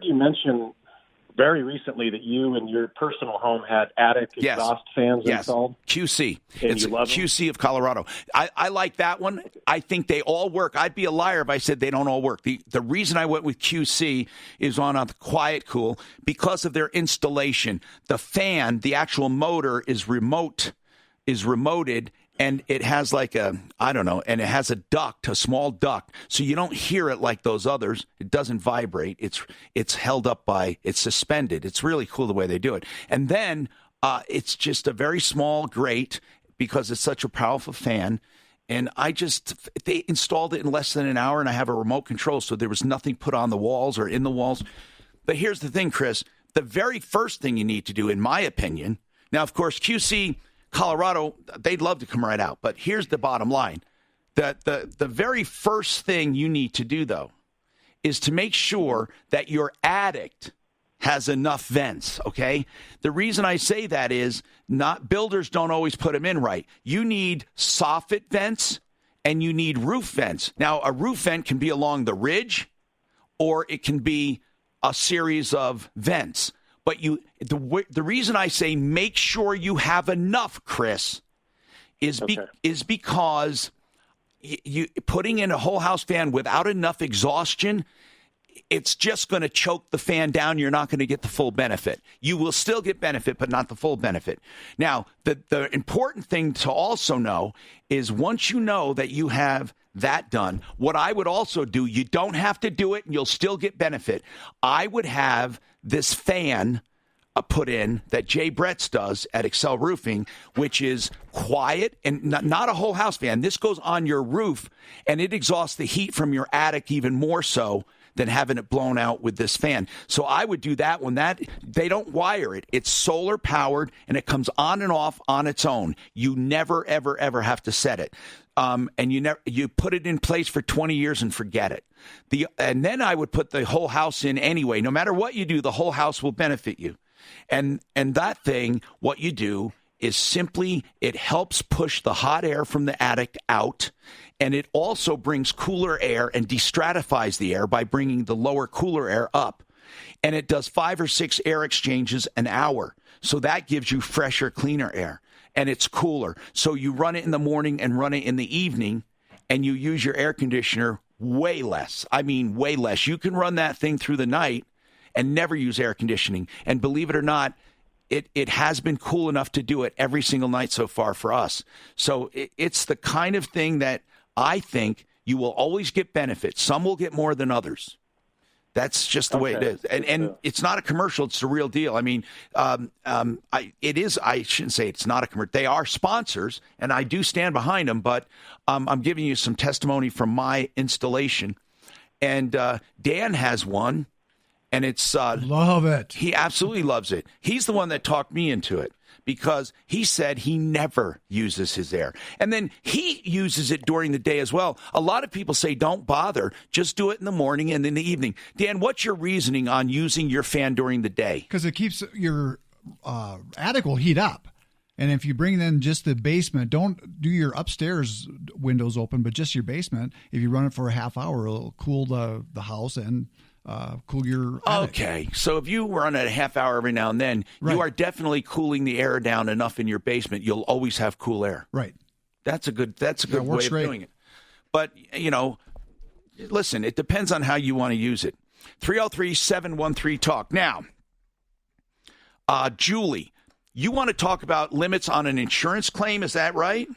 You mentioned very recently that you and your personal home had attic exhaust fans installed. QC. And it's you love QC of Colorado. I like that one. I think they all work. I'd be a liar if I said they don't all work. The reason I went with QC is on a quiet cool because of their installation. The fan, the actual motor is remoted, and it has like and it has a duct, a small duct, so you don't hear it like those others. It doesn't vibrate. It's held up it's suspended. It's really cool the way they do it. And then it's just a very small grate because it's such a powerful fan. And they installed it in less than an hour, and I have a remote control, so there was nothing put on the walls or in the walls. But here's the thing, Chris. The very first thing you need to do, in my opinion, now, of course, QC Colorado, they'd love to come right out. But here's the bottom line. The very first thing you need to do, though, is to make sure that your attic has enough vents, okay? The reason I say that is builders don't always put them in right. You need soffit vents and you need roof vents. Now, a roof vent can be along the ridge or it can be a series of vents. But the reason I say make sure you have enough, Chris, is because you putting in a whole house fan without enough exhaustion, it's just going to choke the fan down. You're not going to get the full benefit. You will still get benefit, but not the full benefit. Now, the important thing to also know is once you know that you have that done, what I would also do, you don't have to do it and you'll still get benefit. I would have this fan put in that Jay Bretz does at Excel Roofing, which is quiet and not a whole house fan. This goes on your roof and it exhausts the heat from your attic even more so than having it blown out with this fan. So I would do that when they don't wire it. It's solar powered and it comes on and off on its own. You never, ever, ever have to set it. And you put it in place for 20 years and forget it. And then I would put the whole house in anyway. No matter what you do, the whole house will benefit you. And that thing, what you do is simply it helps push the hot air from the attic out. And it also brings cooler air and destratifies the air by bringing the lower cooler air up. And it does 5 or 6 air exchanges an hour. So that gives you fresher, cleaner air. And it's cooler. So you run it in the morning and run it in the evening, and you use your air conditioner way less. I mean, way less. You can run that thing through the night and never use air conditioning. And believe it or not, it has been cool enough to do it every single night so far for us. So it's the kind of thing that I think you will always get benefits. Some will get more than others. That's just the way it is. And it's not a commercial. It's the real deal. I mean, it is. I shouldn't say it's not a commercial. They are sponsors, and I do stand behind them. But I'm giving you some testimony from my installation. And Dan has one, and it's love it. He absolutely loves it. He's the one that talked me into it because he said he never uses his air. And then he uses it during the day as well. A lot of people say don't bother. Just do it in the morning and in the evening. Dan, what's your reasoning on using your fan during the day? Because it keeps your attic will heat up. And if you bring in just the basement, don't do your upstairs windows open, but just your basement. If you run it for a half hour, it'll cool the house and cool your attic. Okay, so if you run it a half hour every now and then, you are definitely cooling the air down enough in your basement. You'll always have cool air. Right. That's a good way of doing it. But, listen, it depends on how you want to use it. 303-713-TALK. Now, Julie, you want to talk about limits on an insurance claim, is that right?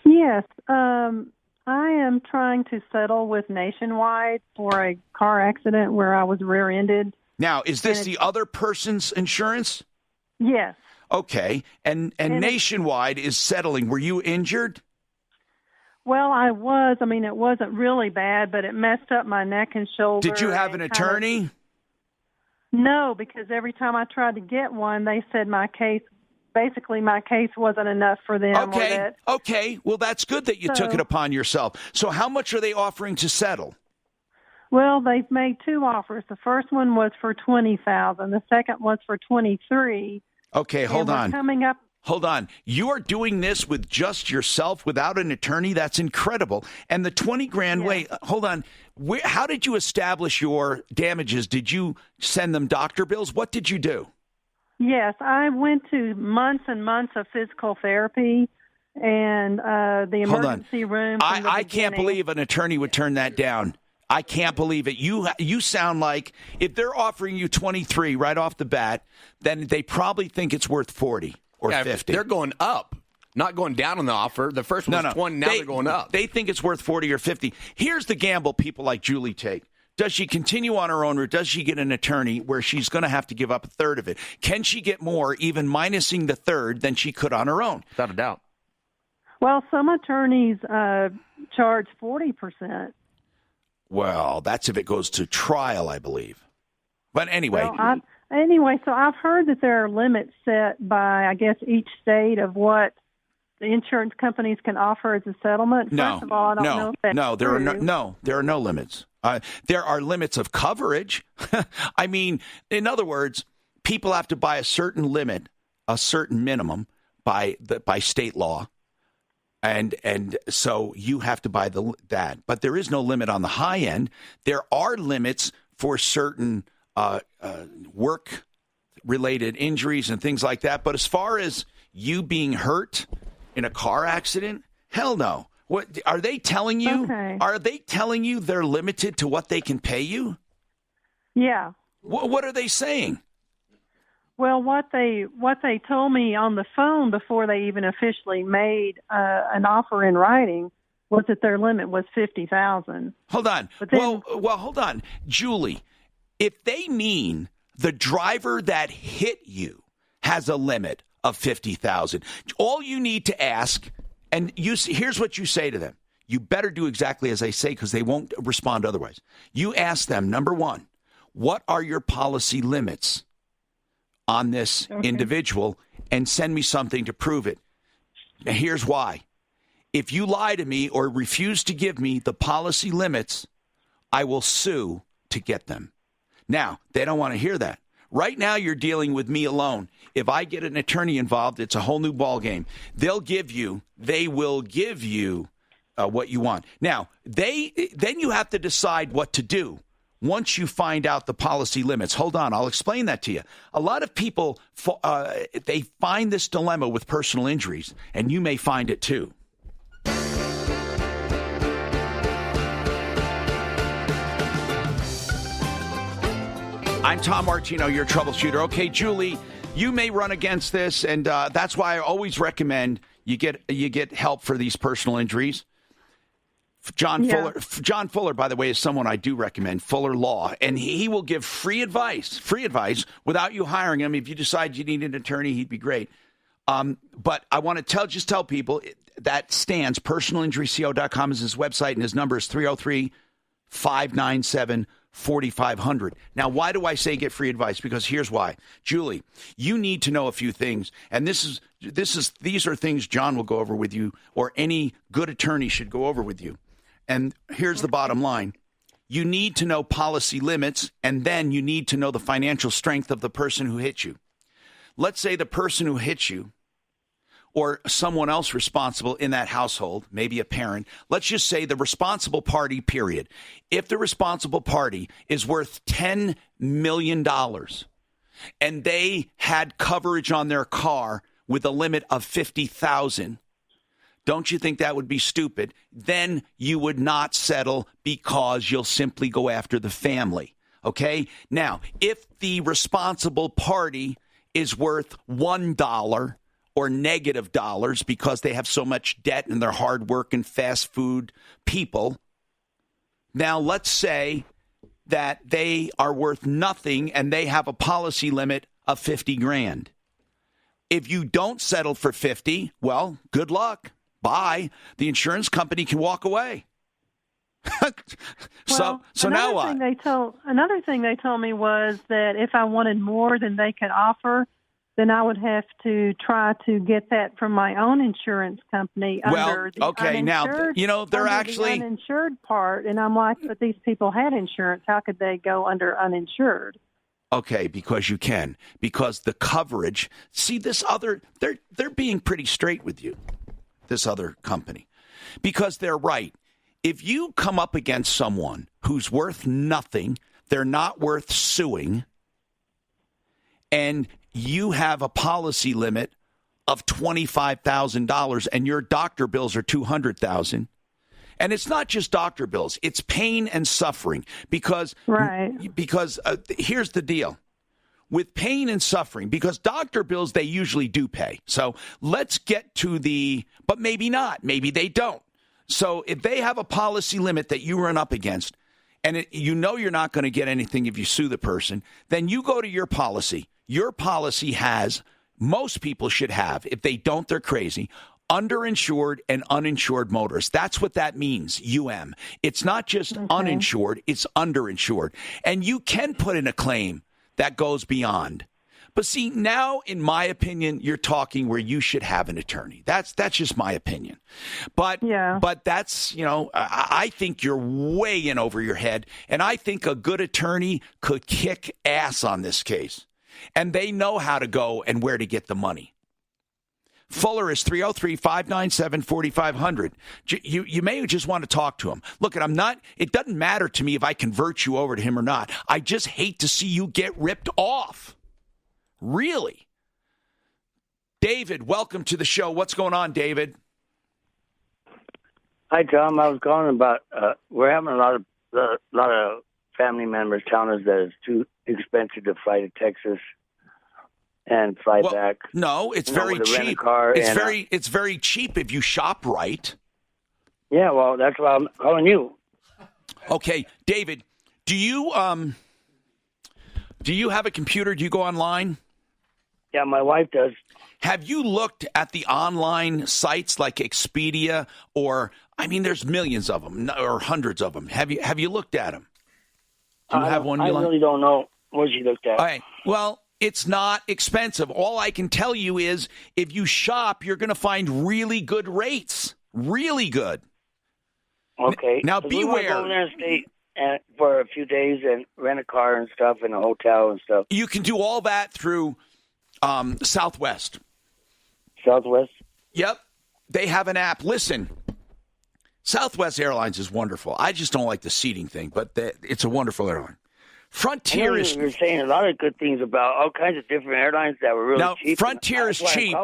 Yes. I am trying to settle with Nationwide for a car accident where I was rear-ended. Now, is this the other person's insurance? Yes. Okay. And Nationwide is settling. Were you injured? Well, I was. I mean, it wasn't really bad, but it messed up my neck and shoulder. Did you have an attorney? No, because every time I tried to get one, they said my case wasn't enough for them. Okay. Well, that's good that you took it upon yourself. So how much are they offering to settle? Well, they've made 2 offers. The first one was for $20,000. The second was for $23,000. Okay, hold on. Hold on. You are doing this with just yourself without an attorney? That's incredible. And the 20 grand, wait, hold on. How did you establish your damages? Did you send them doctor bills? What did you do? Yes, I went to months and months of physical therapy and the emergency room. I can't believe an attorney would turn that down. I can't believe it. You sound like if they're offering you 23 right off the bat, then they probably think it's worth 40 or 50. They're going up, not going down on the offer. The first one was 20, now they're going up. They think it's worth 40 or 50. Here's the gamble people like Julie take. Does she continue on her own, or does she get an attorney where she's going to have to give up a third of it? Can she get more, even minusing the third, than she could on her own? Without a doubt. Well, some attorneys charge 40%. Well, that's if it goes to trial, I believe. But anyway. Well, so I've heard that there are limits set by, I guess, each state of what the insurance companies can offer as a settlement. First of all, I don't know if that's true. There are no limits. There are limits of coverage. I mean, in other words, people have to buy a certain limit, a certain minimum by state law. And so you have to buy that. But there is no limit on the high end. There are limits for certain work-related injuries and things like that. But as far as you being hurt in a car accident, hell no. What are they telling you? Okay. Are they telling you they're limited to what they can pay you? Yeah. What are they saying? Well, what they told me on the phone before they even officially made an offer in writing was that their limit was $50,000. Hold on. Well, hold on, Julie. If they mean the driver that hit you has a limit of $50,000, all you need to ask. And here's what you say to them. You better do exactly as I say because they won't respond otherwise. You ask them, number one, what are your policy limits on this individual, and send me something to prove it. Now, here's why. If you lie to me or refuse to give me the policy limits, I will sue to get them. Now, they don't want to hear that. Right now, you're dealing with me alone. If I get an attorney involved, it's a whole new ballgame. They will give you what you want. Now, then you have to decide what to do once you find out the policy limits. Hold on, I'll explain that to you. A lot of people, they find this dilemma with personal injuries, and you may find it too. I'm Tom Martino, your troubleshooter. Okay, Julie, you may run against this, and that's why I always recommend you get help for these personal injuries. John Fuller, by the way, is someone I do recommend, Fuller Law, and he will give free advice without you hiring him. If you decide you need an attorney, he'd be great. But I want to tell people that stands. Personalinjuryco.com is his website, and his number is 303-597-4500. Now, why do I say get free advice? Because here's why. Julie, you need to know a few things, and these are things John will go over with you, or any good attorney should go over with you. And here's the bottom line. You need to know policy limits, and then you need to know the financial strength of the person who hit you. Let's say the person who hit you or someone else responsible in that household, maybe a parent, let's just say the responsible party, period. If the responsible party is worth $10 million and they had coverage on their car with a limit of $50,000, don't you think that would be stupid? Then you would not settle because you'll simply go after the family. Okay? Now, if the responsible party is worth $1 or negative dollars because they have so much debt and they're hard-working fast food people, now let's say that they are worth nothing and they have a policy limit of $50,000. If you don't settle for 50, well, good luck. Bye. The insurance company can walk away. So now what? Another thing they told me was that if I wanted more than they could offer, then I would have to try to get that from my own insurance company under the uninsured. Now, they're actually the uninsured part, and I'm like, but these people had insurance. How could they go under uninsured? Okay, because you can. Because the coverage, see this other, they're being pretty straight with you, this other company. Because they're right. If you come up against someone who's worth nothing, they're not worth suing, and you have a policy limit of $25,000 and your doctor bills are $200,000, and it's not just doctor bills, it's pain and suffering because here's the deal. With pain and suffering, because doctor bills, they usually do pay. So let's get to but maybe not. Maybe they don't. So if they have a policy limit that you run up against, and you're not going to get anything if you sue the person, then you go to your policy. Your policy has, most people should have, if they don't, they're crazy, underinsured and uninsured motorists. That's what that means, UM. It's not just uninsured, it's underinsured. And you can put in a claim that goes beyond. But see, now, in my opinion, you're talking where you should have an attorney. That's just my opinion. But that's, I think you're way in over your head. And I think a good attorney could kick ass on this case. And they know how to go and where to get the money. Fuller is 303-597-4500. You may just want to talk to him. Look, it doesn't matter to me if I convert you over to him or not. I just hate to see you get ripped off. Really? David, welcome to the show. What's going on, David? Hi, Tom. I was calling about, we're having a lot of family members telling us that it's too expensive to fly to Texas and fly back. No, it's very cheap. It's very cheap if you shop right. Yeah, well, that's why I'm calling you. Okay, David, do you have a computer? Do you go online? Yeah, my wife does. Have you looked at the online sites like Expedia there's millions of them or hundreds of them. Have you looked at them? Do you have one? I really don't know what you looked at. All right. Well, it's not expensive. All I can tell you is if you shop, you're going to find really good rates. Really good. Okay. Now, beware. We want to go there and stay for a few days and rent a car and stuff and a hotel and stuff. You can do all that through Southwest. Southwest? Yep. They have an app. Listen, Southwest Airlines is wonderful. I just don't like the seating thing, but it's a wonderful airline. Frontier is. You're saying a lot of good things about all kinds of different airlines that were really cheap. Frontier is cheap,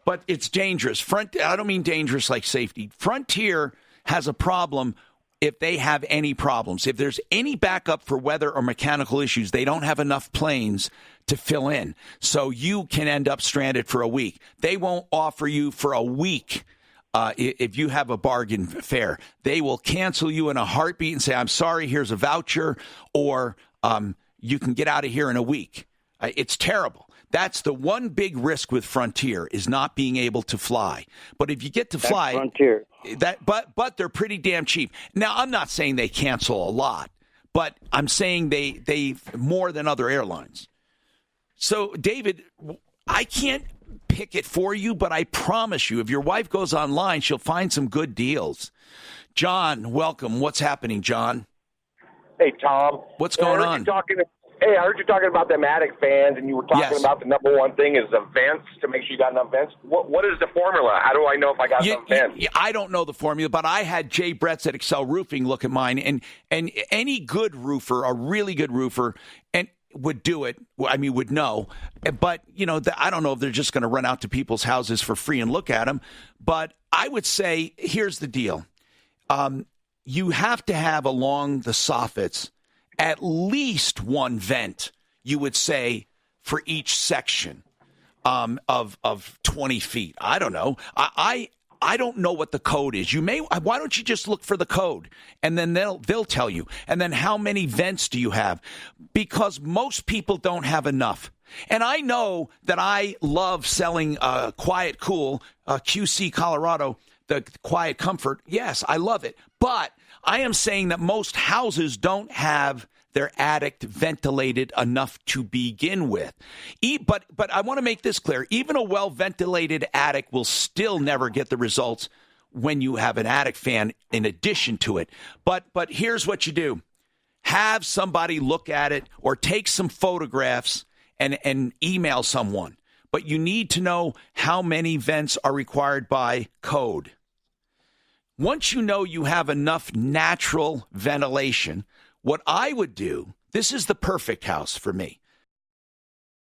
but it's dangerous. I don't mean dangerous like safety. Frontier has a problem if they have any problems. If there's any backup for weather or mechanical issues, they don't have enough planes to fill in. So you can end up stranded for a week. They won't offer you for a week. If you have a bargain fare, they will cancel you in a heartbeat and say, I'm sorry, here's a voucher, or you can get out of here in a week. It's terrible. That's the one big risk with Frontier is not being able to fly. But if you get to fly, Frontier. But they're pretty damn cheap. Now, I'm not saying they cancel a lot, but I'm saying they more than other airlines. So, David, I can't pick it for you, but I promise you, if your wife goes online, she'll find some good deals. John, welcome. What's happening, John? Hey, Tom. What's going on? I heard you talking about them attic fans, and you were talking about the number one thing is the vents, to make sure you got enough vents. What is the formula? How do I know if I got enough vents? I don't know the formula, but I had Jay Bretz at Excel Roofing look at mine, and any good roofer, a really good roofer, and would do it. I mean, would know. But, I don't know if they're just going to run out to people's houses for free and look at them. But I would say, here's the deal. You have to have along the soffits at least one vent, you would say, for each section of 20 feet. I don't know. I don't know what the code is. Why don't you just look for the code, and then they'll tell you. And then how many vents do you have? Because most people don't have enough. And I know that I love selling Quiet Cool, QC Colorado, the Quiet Comfort. Yes, I love it. But I am saying that most houses don't have their attic ventilated enough to begin with. But I want to make this clear. Even a well-ventilated attic will still never get the results when you have an attic fan in addition to it. But here's what you do. have somebody look at it or take some photographs and email someone. But you need to know how many vents are required by code. Once you know you have enough natural ventilation, what I would do, this is the perfect house for me.